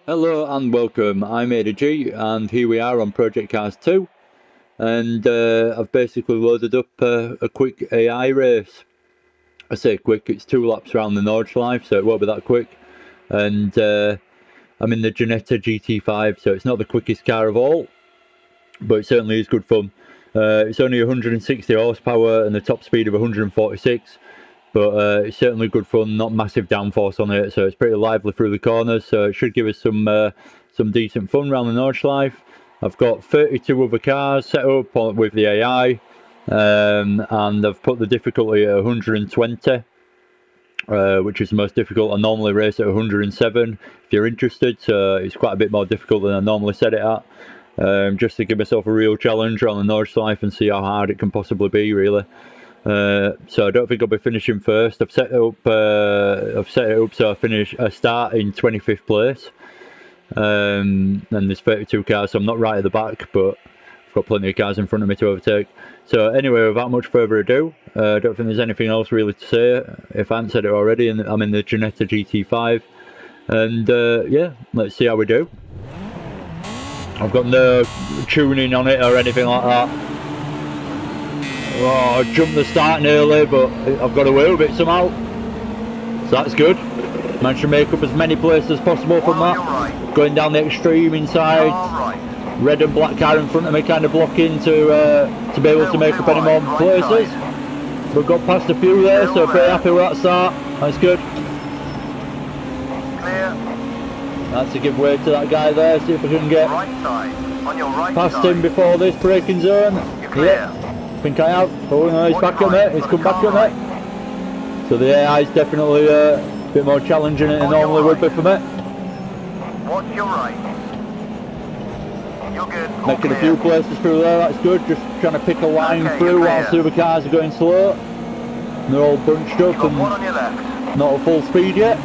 Hello and welcome, I'm AG and here we are on Project Cars 2 and I've basically loaded up a quick AI race. I say quick, it's 2 laps around the Nordschleife, so it won't be that quick, and I'm in the Ginetta GT5, so it's not the quickest car of all, but it certainly is good fun. It's only 160 horsepower and the top speed of 146, but it's certainly good fun, not massive downforce on it, so it's pretty lively through the corners, so it should give us some decent fun around the Nordschleife. I've got 32 other cars set up with the AI, and I've put the difficulty at 120, which is the most difficult. I normally race at 107 if you're interested, so it's quite a bit more difficult than I normally set it at, just to give myself a real challenge around the Nordschleife and see how hard it can possibly be, really. So I don't think I'll be finishing first. I've set it up so I start in 25th place, and there's 32 cars, so I'm not right at the back, but I've got plenty of cars in front of me to overtake. So anyway, without much further ado, I don't think there's anything else really to say if I haven't said it already, and I'm in the Ginetta GT5, and yeah, let's see how we do. I've got no tuning on it or anything like that. Oh, I jumped the start early, but I've got away with it somehow. So that's good. Managed to make up as many places as possible from that. Right. Going down the extreme inside. Right. Red and black car in front of me kind of blocking to be able to make up any more places. We've got past a few there, so pretty happy with that start. That's good. Clear. That's to give way to that guy there, see if we can get right side. On your right past side. him before this braking zone. You're clear. Yeah. I think I have. Oh no, he's back on it. He's come back on it. So the AI is definitely a bit more challenging than it normally would be for me. Watch your right. You're good. Making a few places through there, that's good. Just trying to pick a line through whilst the other cars are going slow. And they're all bunched up and one on your left. Not at full speed yet.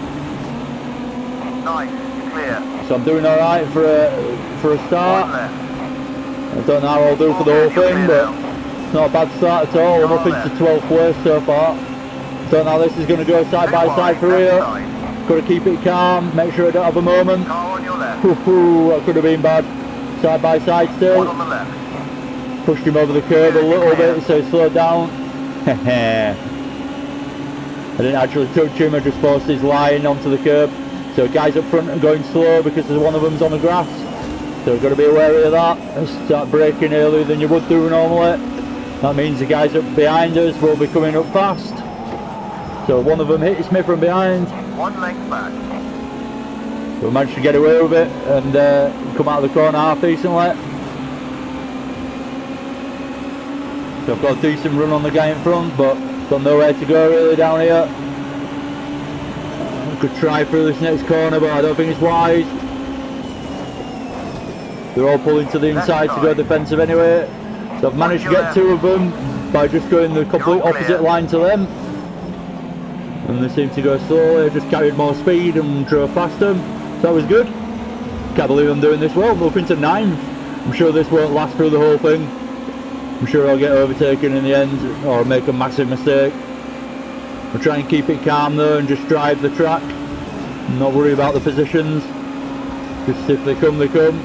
Nice, you're clear. So I'm doing alright for a start. I don't know how I'll do for the whole thing, but it's not a bad start at all. I'm up into 12th place so far. Don't know how this is going to go side by side for here. Got to keep it calm, make sure I don't have a moment. That could have been bad. Side by side still. Pushed him over the curb a little bit, so he slowed down. I didn't actually touch him, I just forced his line onto the curb. So guys up front are going slow because one of them's on the grass. So we've got to be wary of that and start braking earlier than you would do normally. That means the guys up behind us will be coming up fast. So one of them hits me from behind. 1 length back. So we managed to get away with it and come out of the corner half decently. So I've got a decent run on the guy in front, but got nowhere to go really down here. I could try through this next corner, but I don't think it's wise. They're all pulling to the inside to go defensive anyway. So I've managed to get 2 of them by just going the complete opposite line to them. And they seem to go slowly. I just carried more speed and drove past them. So that was good. Can't believe I'm doing this well. I'm up into 9th. I'm sure this won't last through the whole thing. I'm sure I'll get overtaken in the end or make a massive mistake. I'll try and keep it calm though and just drive the track. Not worry about the positions. Just if they come, they come.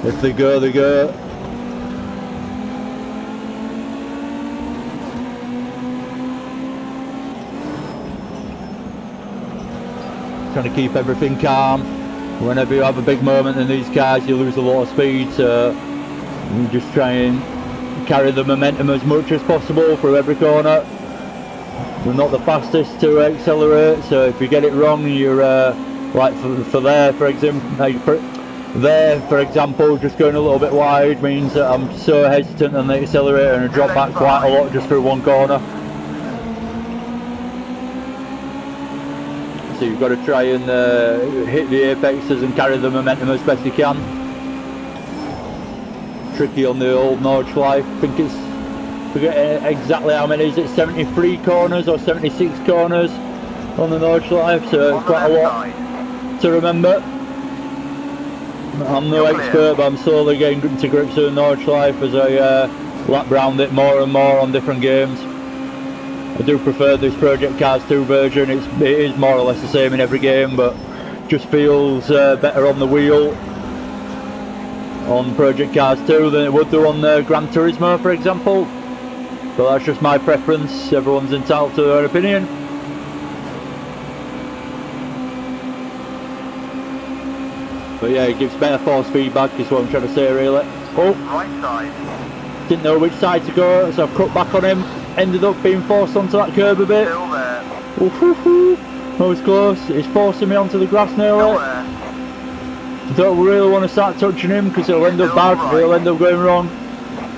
If they go, they go. Trying to keep everything calm. Whenever you have a big moment in these cars, you lose a lot of speed, so you just try and carry the momentum as much as possible through every corner. We're not the fastest to accelerate, so if you get it wrong, you're like for there, for example, just going a little bit wide means that I'm so hesitant on the accelerator and I drop back quite a lot just through one corner. So you've got to try and hit the apexes and carry the momentum as best you can. Tricky on the old Nordschleife. I think it's, forget exactly how many, is it 73 corners or 76 corners on the Nordschleife, so it's quite a lot to remember. I'm no expert, but I'm slowly getting to grips with the Nordschleife as I lap round it more and more on different games. I do prefer this Project Cars 2 version. It is more or less the same in every game, but just feels better on the wheel on Project Cars 2 than it would do on Gran Turismo, for example. But that's just my preference. Everyone's entitled to their opinion. But yeah, it gives better force feedback is what I'm trying to say really. Oh, Right side. didn't know which side to go, so I've cut back on him. Ended up being forced onto that curb a bit. Still there. That was close. He's forcing me onto the grass Still nearly. there. Don't really want to start touching him because it'll end up bad. It'll end up going wrong.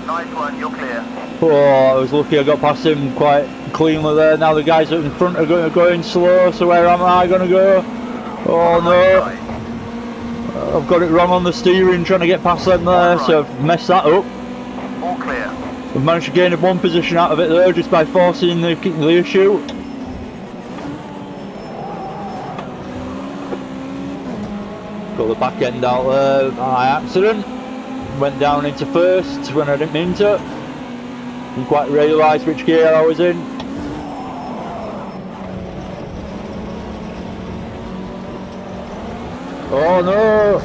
Nice one, you're clear. Oh, I was lucky I got past him quite cleanly there. Now the guys in front are going slow, so where am I going to go? Oh no, I've got it wrong on the steering trying to get past them there, so I've messed that up. All clear. I've managed to gain one position out of it there just by forcing the issue. Got the back end out there by accident. Went down into first when I didn't mean to. Didn't quite realise which gear I was in. Oh no!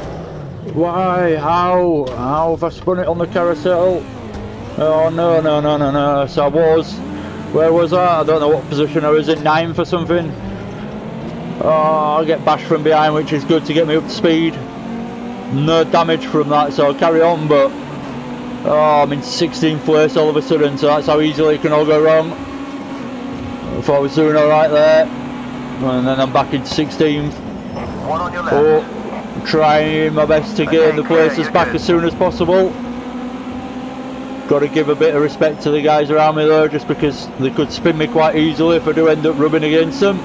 Why? How have I spun it on the carousel? Oh no. So where was I? I don't know what position I was in, 9th or something. Oh, I get bashed from behind, which is good to get me up to speed. No damage from that, so I'll carry on, but oh, I'm in 16th place all of a sudden, so that's how easily it can all go wrong. I thought I was doing alright there, and then I'm back in 16th. One on your left. Oh, trying my best to gain the places back as soon as possible. Got to give a bit of respect to the guys around me though, just because they could spin me quite easily if I do end up rubbing against them.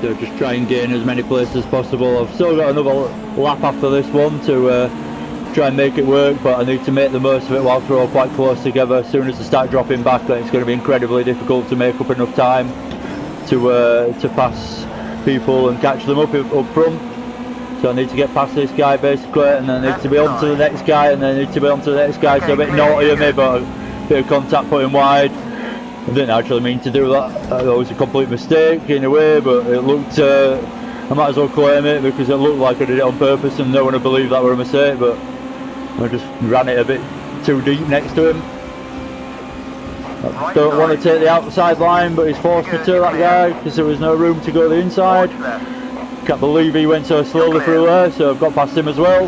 So just try and gain as many places as possible. I've still got another lap after this one to try and make it work, but I need to make the most of it whilst we're all quite close together. As soon as I start dropping back, then it's going to be incredibly difficult to make up enough time to pass people and catch them up front. So I need to get past this guy basically, and then I need to be on to the next guy, and then I need to be on to the next guy. So a bit naughty of me, but a bit of contact putting wide. I didn't actually mean to do that. That was a complete mistake in a way, but it looked, I might as well claim it because it looked like I did it on purpose and no one would believe that were a mistake, but I just ran it a bit too deep next to him. I don't want to take the outside line, but he's forced me to that guy because there was no room to go the inside. Can't believe he went so slowly through there, so I've got past him as well.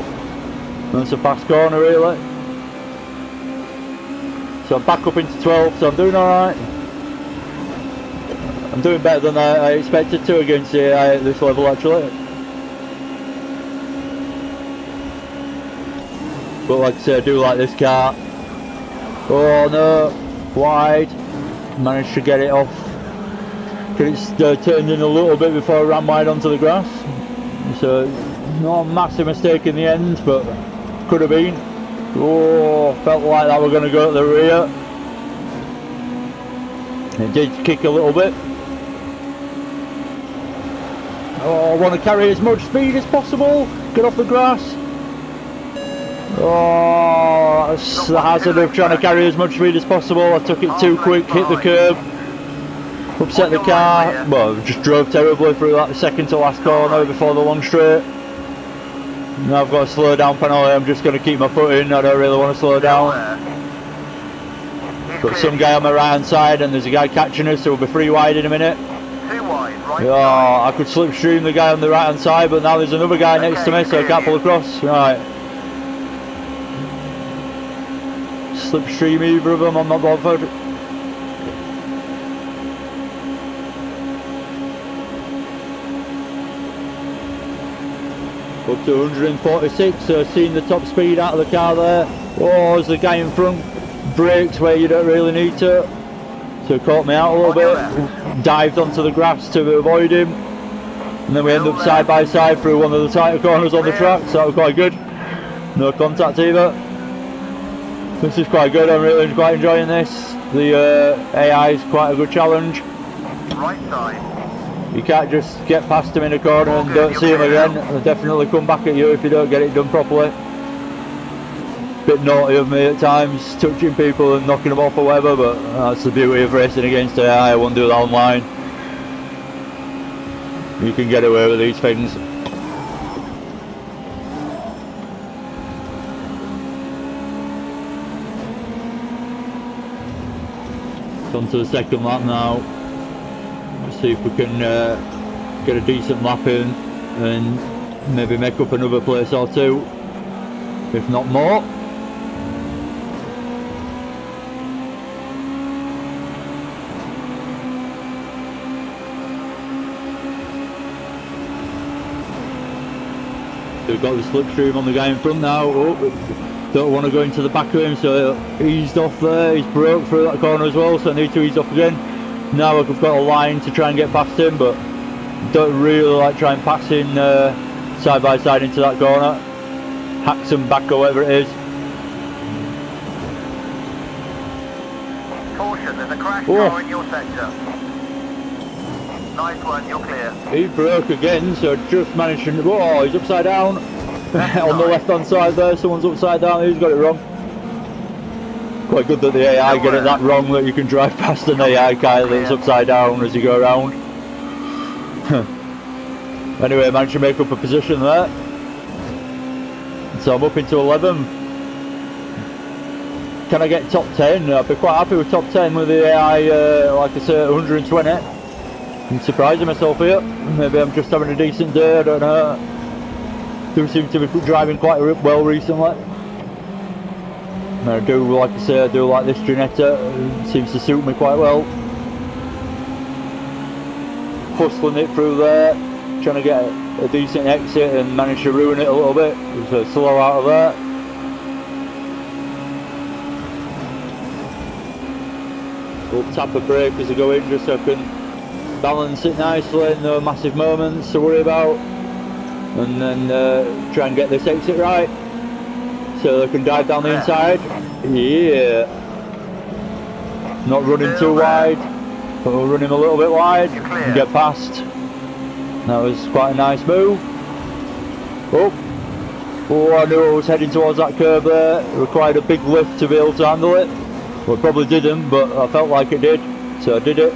That's a fast corner really. So I'm back up into 12th, so I'm doing alright. I'm doing better than I expected to against the AI at this level actually. But like I say, I do like this car. Oh no, wide. Managed to get it off. It's turned in a little bit before I ran wide onto the grass. So not a massive mistake in the end, but could have been. Oh, felt like that were going to go at the rear. It did kick a little bit. Oh, I want to carry as much speed as possible. Get off the grass. Oh, that's the hazard of trying to carry as much speed as possible. I took it too quick, hit the curb, upset the car. Well, just drove terribly through that second to last corner before the long straight. Now I've got a slow down penalty. I'm just going to keep my foot in. I don't really want to slow down. Got some guy on my right hand side and there's a guy catching us, so we'll be 3 wide in a minute. 2 wide, right. Oh, I could slipstream the guy on the right hand side, but now there's another guy next to me, so I can't pull across. Right. Slipstream either of them, I'm not bothered. Up to 146, so seeing the top speed out of the car there. Oh, as the guy in front brakes where you don't really need to. So it caught me out a little bit, dived onto the grass to avoid him. And then we end up side by side through one of the tighter corners on the track, so that was quite good. No contact either. This is quite good, I'm really quite enjoying this. The AI is quite a good challenge. Right side. You can't just get past him in a corner and don't see him again. They'll definitely come back at you if you don't get it done properly. bit naughty of me at times, touching people and knocking them off or whatever, but that's the beauty of racing against AI. I won't do that online. You can get away with these things. On to the second lap now. Let's see if we can get a decent lap in and maybe make up another place or two, if not more. We've got the slipstream on the guy in front now. Oh, don't want to go into the back of him, so eased off there. He's broke through that corner as well, so I need to ease off again. Now I've got a line to try and get past him, but don't really like trying passing side by side into that corner. Hacks him back or whatever it is. Caution, there's a crash car in your sector. Nice one, you're clear. He broke again, so just managed to... Whoa, he's upside down. On the left hand side there, someone's upside down, who's got it wrong? Quite good that the AI get it that wrong, that you can drive past an AI car that's upside down as you go around. Anyway, I managed to make up a position there. So I'm up into 11. Can I get top 10? I'd be quite happy with top 10 with the AI, like I say, 120. I'm surprising myself here. Maybe I'm just having a decent day, I don't know. Do seem to be driving quite well recently. And I do, like I say, I do like this Ginetta. It seems to suit me quite well. Hustling it through there, trying to get a decent exit and manage to ruin it a little bit. So slow out of there. We'll tap a brake as I go in just so I can balance it nicely, no massive moments to worry about. And then try and get this exit right so they can dive down the inside. Yeah. Not running too wide, but we'll run him a little bit wide and get past. That was quite a nice move. Oh, I knew I was heading towards that curve there. It required a big lift to be able to handle it. Well, it probably didn't, but I felt like it did, so I did it.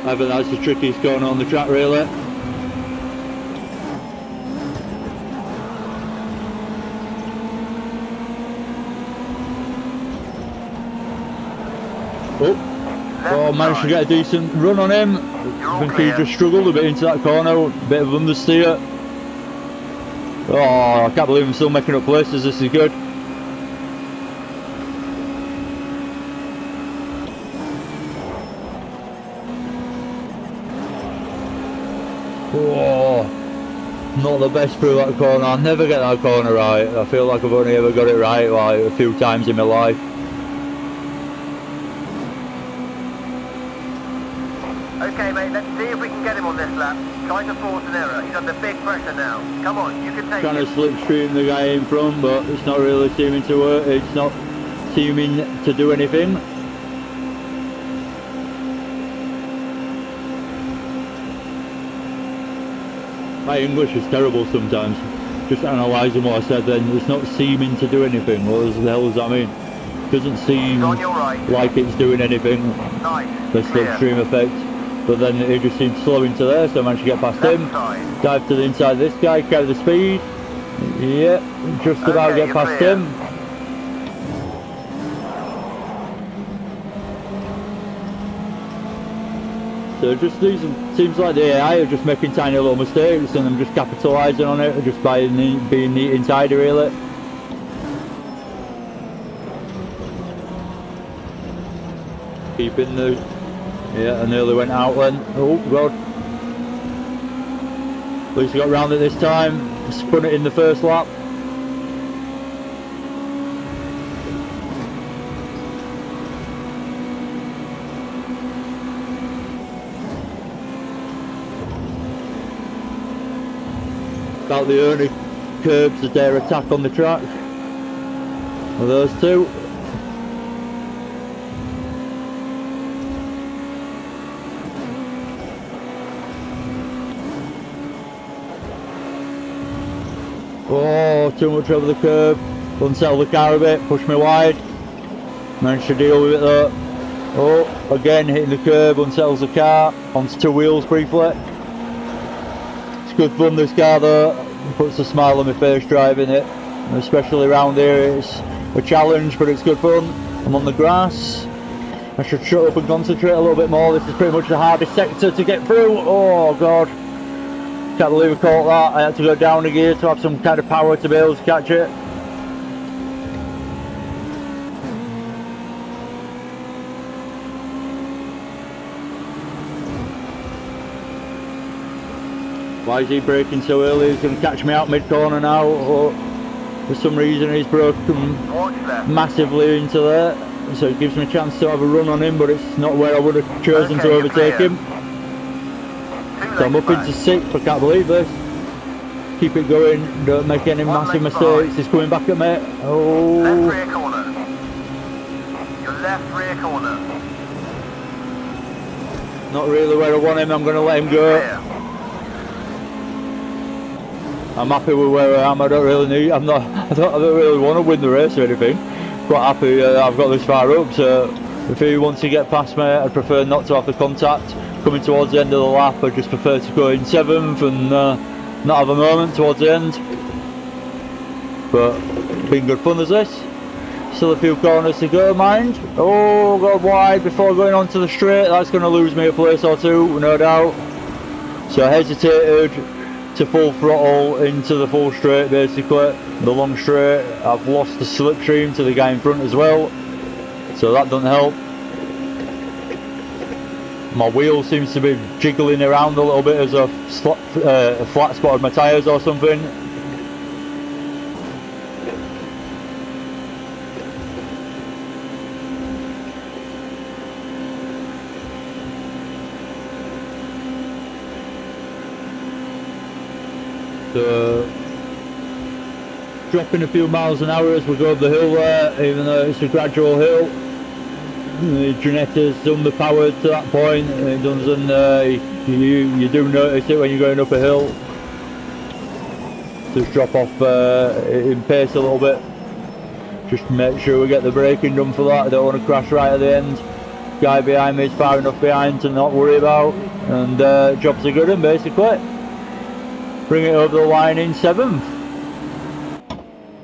I think that's the trickiest corner on the track, really. Oh, managed to get a decent run on him. I think he just struggled a bit into that corner, a bit of understeer. Oh, I can't believe I'm still making up places, this is good. Oh, not the best through that corner. I never get that corner right. I feel like I've only ever got it right like a few times in my life. Okay mate, let's see if we can get him on this lap. Trying to force an error. He's under big pressure now. Come on, you can take it. Trying to slipstream the guy in front, but it's not really seeming to work. It's not seeming to do anything. My English is terrible sometimes. Just analysing what I said then, it's not seeming to do anything. What the hell does that mean? Doesn't seem like it's doing anything. Nice. The slipstream effect. But then it just seemed slow into there, so I managed to get past him. Dive to the inside of this guy, carry the speed. Yep, just about get past him. So it just seems like the AI are just making tiny little mistakes and I'm just capitalising on it, just by being neat and tidy really. Keeping the... Yeah, I nearly went out then. Oh god. At least I got round it this time. Spun it in the first lap. About the only curbs that dare attack on the track are those two. Oh, too much over the curb. Unsettle the car a bit, push me wide. Managed to deal with it though. Oh, again hitting the curb, unsettles the car. Onto two wheels briefly. It's good fun this car though. Puts a smile on my face driving it. Especially around here, it's a challenge, but it's good fun. I'm on the grass. I should shut up and concentrate a little bit more. This is pretty much the hardest sector to get through. Oh god. Can't believe I caught that. I had to go down a gear to have some kind of power to be able to catch it. Why is he braking so early? He's going to catch me out mid-corner now. Oh, for some reason he's broken massively into there. So it gives me a chance to have a run on him, but it's not where I would have chosen to overtake him. So I'm up into 6th, I can't believe this. Keep it going, don't make any massive mistakes. He's coming back at me. Oh. Left rear corner. Your left rear corner. Not really where I want him, I'm going to let him go. I'm happy with where I am. I don't really want to win the race or anything. Quite happy I've got this far up, so if he wants to get past me, I'd prefer not to have the contact. Coming towards the end of the lap, I just prefer to go in 7th and not have a moment towards the end. But been good fun as this. Still a few corners to go, mind. Oh, got wide before going onto the straight. That's going to lose me a place or two, no doubt. So I hesitated to full throttle into the full straight, basically. The long straight. I've lost the slipstream to the guy in front as well, so that doesn't help. My wheel seems to be jiggling around a little bit as a flat spot of my tyres or something. So, dropping a few miles an hour as we go up the hill there, even though it's a gradual hill. The Ginetta's underpowered to that point. It doesn't. You do notice it when you're going up a hill. Just drop off in pace a little bit. Just make sure we get the braking done for that. I don't want to crash right at the end. Guy behind me is far enough behind to not worry about, and job's a good one basically. Bring it over the line in 7th.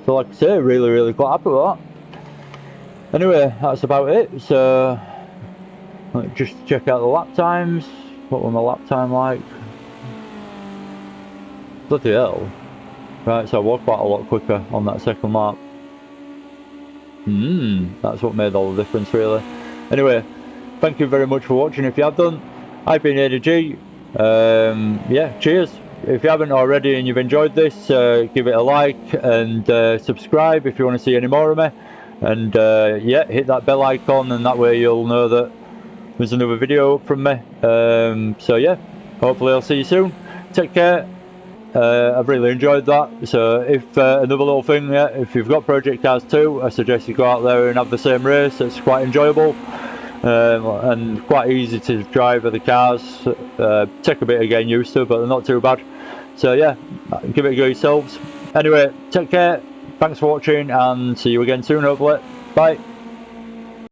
So like I say, really quite happy with that. Anyway, that's about it. So let's just check out the lap times. What was my lap time like? Bloody hell. Right, so I was quite a lot quicker on that second lap. That's what made all the difference really. Anyway, thank you very much for watching if you have done. I've been Nordschleife G. Yeah, cheers. If you haven't already and you've enjoyed this, give it a like and subscribe if you want to see any more of me. And yeah, hit that bell icon, and that way you'll know that there's another video up from me. So yeah, hopefully I'll see you soon. Take care. I've really enjoyed that. So if another little thing, yeah, if you've got Project Cars 2, I suggest you go out there and have the same race. It's quite enjoyable and quite easy to drive with the cars. Take a bit of getting used to, but they're not too bad. So yeah, give it a go yourselves. Anyway, take care. Thanks for watching, and see you again soon, hopefully. Bye.